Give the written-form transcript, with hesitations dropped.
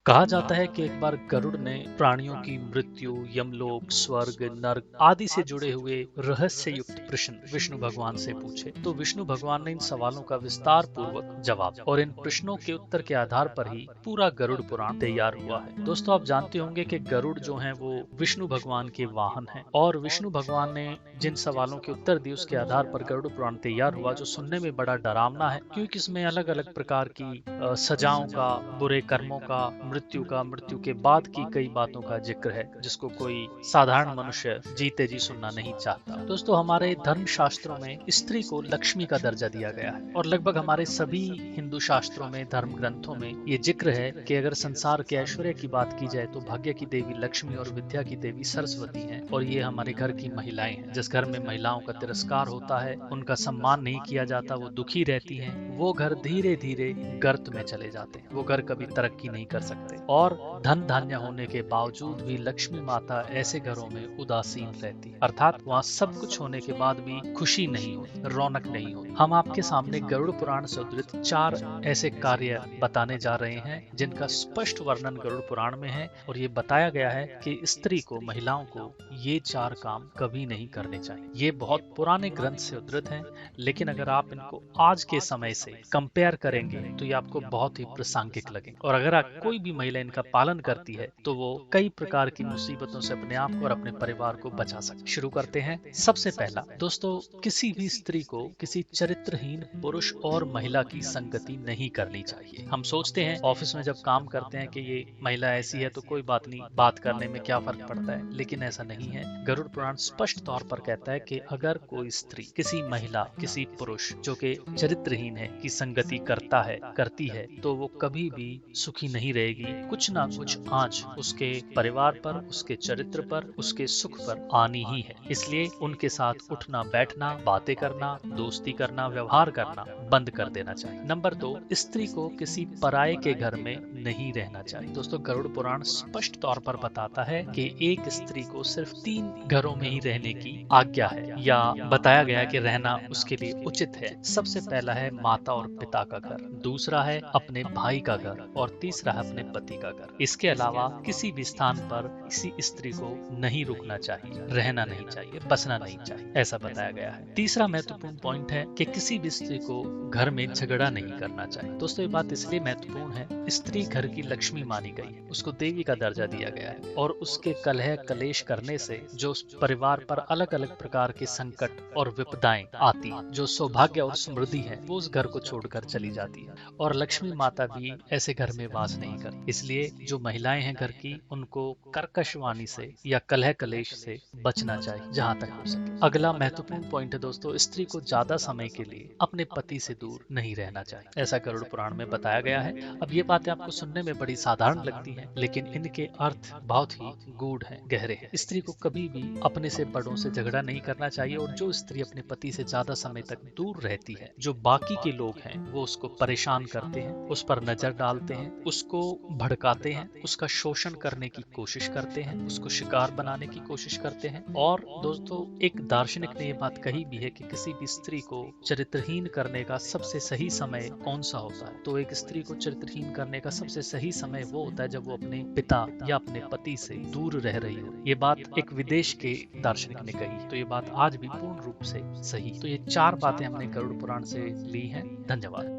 कहा जाता है कि एक बार गरुड़ ने प्राणियों की मृत्यु, यमलोक, स्वर्ग, नर्क आदि से जुड़े हुए रहस्य युक्त प्रश्न विष्णु भगवान से पूछे। तो विष्णु भगवान ने इन सवालों का विस्तार पूर्वक जवाब दिया और इन प्रश्नों के उत्तर के आधार पर ही पूरा गरुड़ पुराण तैयार हुआ है। दोस्तों, आप जानते होंगे कि गरुड़ जो है वो विष्णु भगवान के वाहन है और विष्णु भगवान ने जिन सवालों के उत्तर दिए उसके आधार पर गरुड़ पुराण तैयार हुआ, जो सुनने में बड़ा डरावना है क्योंकि इसमें अलग अलग प्रकार की सजाओं का, बुरे कर्मों का, मृत्यु का, मृत्यु के बाद की कई बातों का जिक्र है जिसको कोई साधारण मनुष्य जीते जी सुनना नहीं चाहता। दोस्तों, हमारे धर्म शास्त्रों में स्त्री को लक्ष्मी का दर्जा दिया गया है और लगभग हमारे सभी हिंदू शास्त्रों में, धर्म ग्रंथों में ये जिक्र है कि अगर संसार के ऐश्वर्य की बात की जाए तो भाग्य की देवी लक्ष्मी और विद्या की देवी सरस्वती हैं और ये हमारे घर की महिलाएं हैं। जिस घर में महिलाओं का तिरस्कार होता है, उनका सम्मान नहीं किया जाता, वो दुखी रहती हैं, वो घर धीरे धीरे गर्त में चले जाते हैं, वो घर कभी तरक्की नहीं कर सकते। और धन धान्य होने के बावजूद भी लक्ष्मी माता ऐसे घरों में उदासीन रहती है, अर्थात वहाँ सब कुछ होने के बाद भी खुशी नहीं होती, रौनक नहीं होती। हम आपके सामने गरुड़ पुराण से उद्धृत 4 ऐसे कार्य बताने जा रहे हैं जिनका स्पष्ट वर्णन गरुड़ पुराण में है और ये बताया गया है कि स्त्री को, महिलाओं को ये 4 काम कभी नहीं करने चाहिए। ये बहुत पुराने ग्रंथ से उद्धृत हैं, लेकिन अगर आप इनको आज के समय से कंपेयर करेंगे तो ये आपको बहुत ही प्रासंगिक लगेंगे और अगर कोई भी महिला इनका पालन करती है तो वो कई प्रकार की मुसीबतों से अपने आप को और अपने परिवार को बचा सकती। शुरू करते हैं। सबसे पहला दोस्तों, किसी भी स्त्री को किसी चरित्रहीन पुरुष और महिला की संगति नहीं करनी चाहिए। हम सोचते हैं ऑफिस में जब काम करते हैं कि ये महिला ऐसी है तो कोई बात नहीं, बात करने में क्या फर्क पड़ता है, लेकिन ऐसा नहीं है। गरुड़ पुराण स्पष्ट तौर पर कहता है कि अगर कोई स्त्री किसी महिला, किसी पुरुष जो कि चरित्रहीन है की संगति करती है तो वो कभी भी सुखी नहीं रहेगी। कुछ ना कुछ आंच उसके परिवार पर, उसके चरित्र पर, उसके सुख पर आनी ही है। इसलिए उनके साथ उठना बैठना, बातें करना, दोस्ती करना, व्यवहार करना बंद कर देना चाहिए। नंबर 2, स्त्री को किसी पराये के घर में नहीं रहना चाहिए। दोस्तों, गरुड़ पुराण स्पष्ट तौर पर बताता है कि एक स्त्री को सिर्फ 3 घरों में ही रहने की आज्ञा है या बताया गया है कि रहना उसके लिए उचित है। सबसे पहला है माता और पिता का घर, दूसरा है अपने भाई का घर और तीसरा है अपने पति का घर। इसके अलावा किसी भी स्थान पर किसी स्त्री को नहीं रुकना चाहिए, रहना नहीं चाहिए, बसना नहीं चाहिए, ऐसा बताया गया है। तीसरा महत्वपूर्ण पॉइंट है कि किसी भी स्त्री को घर में झगड़ा नहीं करना चाहिए। दोस्तों, ये बात इसलिए महत्वपूर्ण है, स्त्री घर की लक्ष्मी मानी गई है, उसको देवी का दर्जा दिया गया है और उसके कलह कलेश करने से जो परिवार पर अलग अलग प्रकार के संकट और विपदाएं आती, जो सौभाग्य और समृद्धि है, वो उस घर को छोड़कर चली जाती है और लक्ष्मी माता भी ऐसे घर में वास नहीं करती। इसलिए जो महिलाएं हैं घर की, उनको कर्कश वाणी से या कलह कलेश से बचना चाहिए जहां तक हो सके। अगला महत्वपूर्ण पॉइंट है दोस्तों, स्त्री को ज्यादा समय के लिए अपने पति से दूर नहीं रहना चाहिए, ऐसा गरुड़ पुराण में बताया गया है। अब ये बातें आपको सुनने में बड़ी साधारण लगती हैं, लेकिन इनके अर्थ बहुत ही गूढ़ हैं, गहरे हैं। स्त्री को कभी भी अपने से बड़ों से झगड़ा नहीं करना चाहिए और जो स्त्री अपने पति से ज्यादा समय तक दूर रहती है, जो बाकी के लोग हैं वो उसको परेशान करते हैं, उस पर नजर डालते हैं, उसको भड़काते हैं, उसका शोषण करने की कोशिश करते हैं, उसको शिकार बनाने की कोशिश करते हैं। और दोस्तों, एक दार्शनिक ने ये बात कही भी है कि किसी भी स्त्री को चरित्रहीन करने का सबसे सही समय कौन सा होता है, तो एक स्त्री को चरित्रहीन करने का सबसे सही समय वो होता है जब वो अपने पिता या अपने पति से दूर रह रही हो। ये बात एक विदेश के दार्शनिक ने कही, तो ये बात आज भी पूर्ण रूप से सही। तो ये 4 बातें हमने गरुड़ पुराण से ली हैं। धन्यवाद।